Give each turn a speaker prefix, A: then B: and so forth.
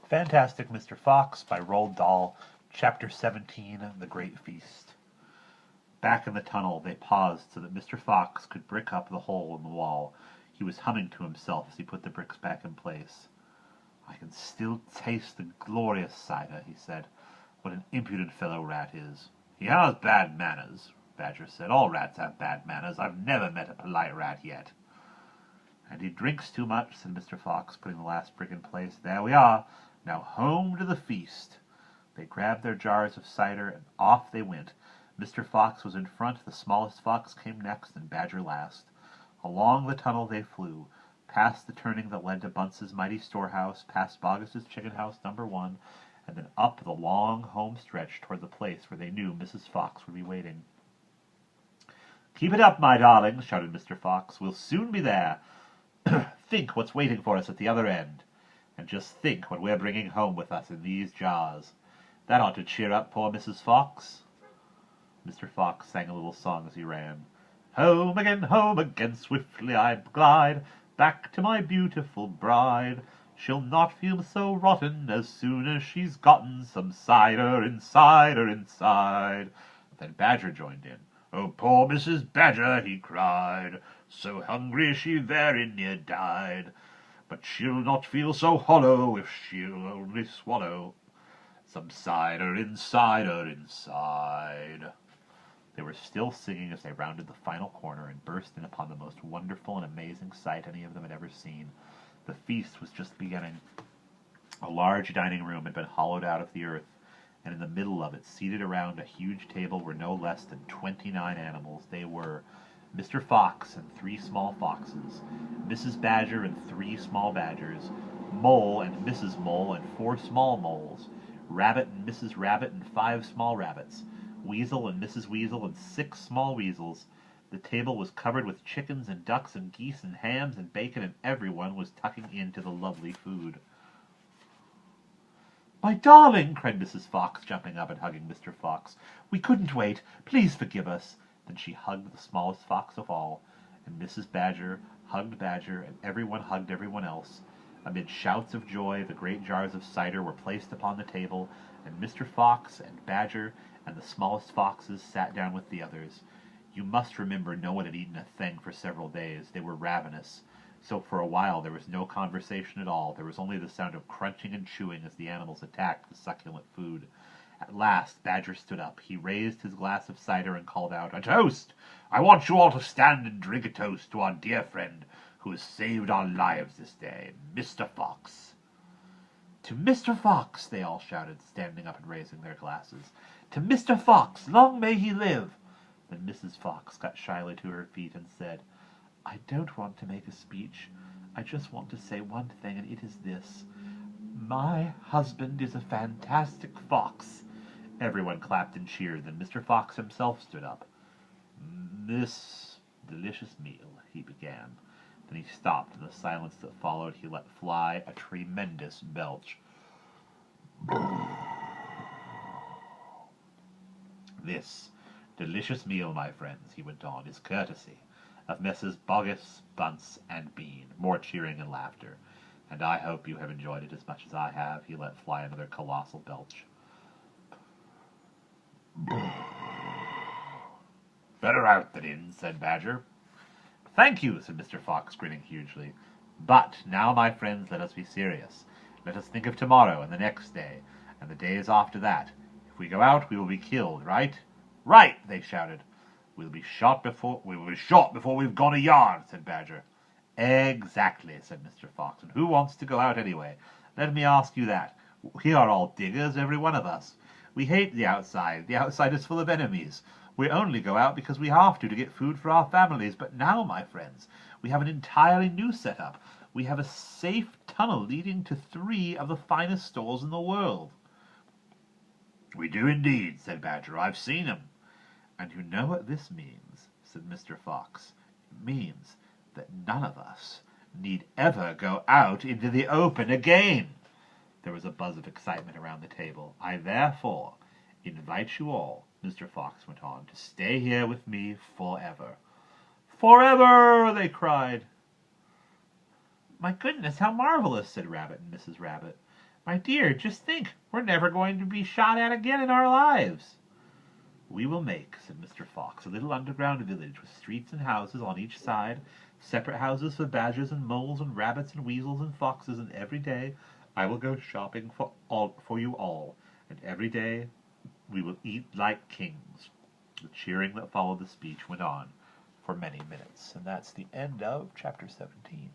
A: Fantastic Mr. Fox by Roald Dahl, Chapter 17, The Great Feast. Back in the tunnel, they paused so that Mr. Fox could brick up the hole in the wall. He was humming to himself as he put the bricks back in place. "I can still taste the glorious cider," he said. "What an impudent fellow Rat is." "He has bad manners," Badger said. "All rats have bad manners. I've never met a polite rat yet." "And he drinks too much," said Mr. Fox, putting the last brick in place. "There we are. Now home to the feast." They grabbed their jars of cider, and off they went. Mr. Fox was in front, the smallest fox came next, and Badger last. Along the tunnel they flew, past the turning that led to Bunce's mighty storehouse, past Boggis's chicken house number 1, and then up the long home stretch toward the place where they knew Mrs. Fox would be waiting. "Keep it up, my darlings," shouted Mr. Fox. "We'll soon be there. Think what's waiting for us at the other end. And just think what we're bringing home with us in these jars. That ought to cheer up poor Mrs. Fox." Mr. Fox sang a little song as he ran. Home again, swiftly I glide, back to my beautiful bride. She'll not feel so rotten as soon as she's gotten some cider inside her inside." Then Badger joined in. "Oh, poor Mrs. Badger," he cried, "so hungry she very near died. But she'll not feel so hollow if she'll only swallow some cider inside her inside." They were still singing as they rounded the final corner and burst in upon the most wonderful and amazing sight any of them had ever seen. The feast was just beginning. A large dining room had been hollowed out of the earth, and in the middle of it, seated around a huge table, were no less than 29 animals. They were Mr. Fox and 3 small foxes, Mrs. Badger and 3 small badgers, Mole and Mrs. Mole and 4 small moles, Rabbit and Mrs. Rabbit and 5 small rabbits, Weasel and Mrs. Weasel and 6 small weasels. The table was covered with chickens and ducks and geese and hams and bacon, and everyone was tucking into the lovely food. "My darling!" cried Mrs. Fox, jumping up and hugging Mr. Fox. "We couldn't wait. Please forgive us." Then she hugged the smallest fox of all, and Mrs. Badger hugged Badger, and everyone hugged everyone else. Amid shouts of joy, the great jars of cider were placed upon the table, and Mr. Fox and Badger and the smallest foxes sat down with the others. You must remember no one had eaten a thing for several days. They were ravenous. So for a while there was no conversation at all. There was only the sound of crunching and chewing as the animals attacked the succulent food. At last Badger stood up. He raised his glass of cider and called out, "A toast! I want you all to stand and drink a toast to our dear friend who has saved our lives this day, Mr. Fox." "To Mr. Fox!" they all shouted, standing up and raising their glasses. "To Mr. Fox! Long may he live!" Then Mrs. Fox got shyly to her feet and said, "I don't want to make a speech. I just want to say one thing, and it is this. My husband is a fantastic fox." Everyone clapped and cheered. Then Mr. Fox himself stood up. "This delicious meal," he began. Then he stopped. In the silence that followed, he let fly a tremendous belch. "This delicious meal, my friends," he went on, "is courtesy of Messrs. Boggis, Bunce, and Bean." More cheering and laughter. "And I hope you have enjoyed it as much as I have." He let fly another colossal belch. "Better out than in," said Badger. "Thank you," said Mr. Fox, grinning hugely. "But now, my friends, let us be serious. Let us think of tomorrow and the next day, and the days after that. If we go out, we will be killed, right?" "Right!" they shouted. "We'll be shot before we've gone a yard," said Badger. "Exactly," said Mr. Fox. "And who wants to go out anyway? Let me ask you that. We are all diggers, every one of us. We hate the outside. The outside is full of enemies. We only go out because we have to get food for our families. But now, my friends, we have an entirely new setup. We have a safe tunnel leading to 3 of the finest stores in the world." "We do indeed," said Badger. "I've seen 'em." "And you know what this means," said Mr. Fox. "It means that none of us need ever go out into the open again." There was a buzz of excitement around the table. "I therefore invite you all," Mr. Fox went on, "to stay here with me forever." "Forever!" they cried. "My goodness, how marvelous!" said Rabbit and Mrs. Rabbit. My dear, just think, we're never going to be shot at again in our lives. We will make, said Mr. Fox, a little underground village with streets and houses on each side, separate houses for badgers and moles and rabbits and weasels and foxes, and every day I will go shopping for you all, and every day we will eat like kings. The cheering that followed the speech went on for many minutes. And that's the end of chapter 17.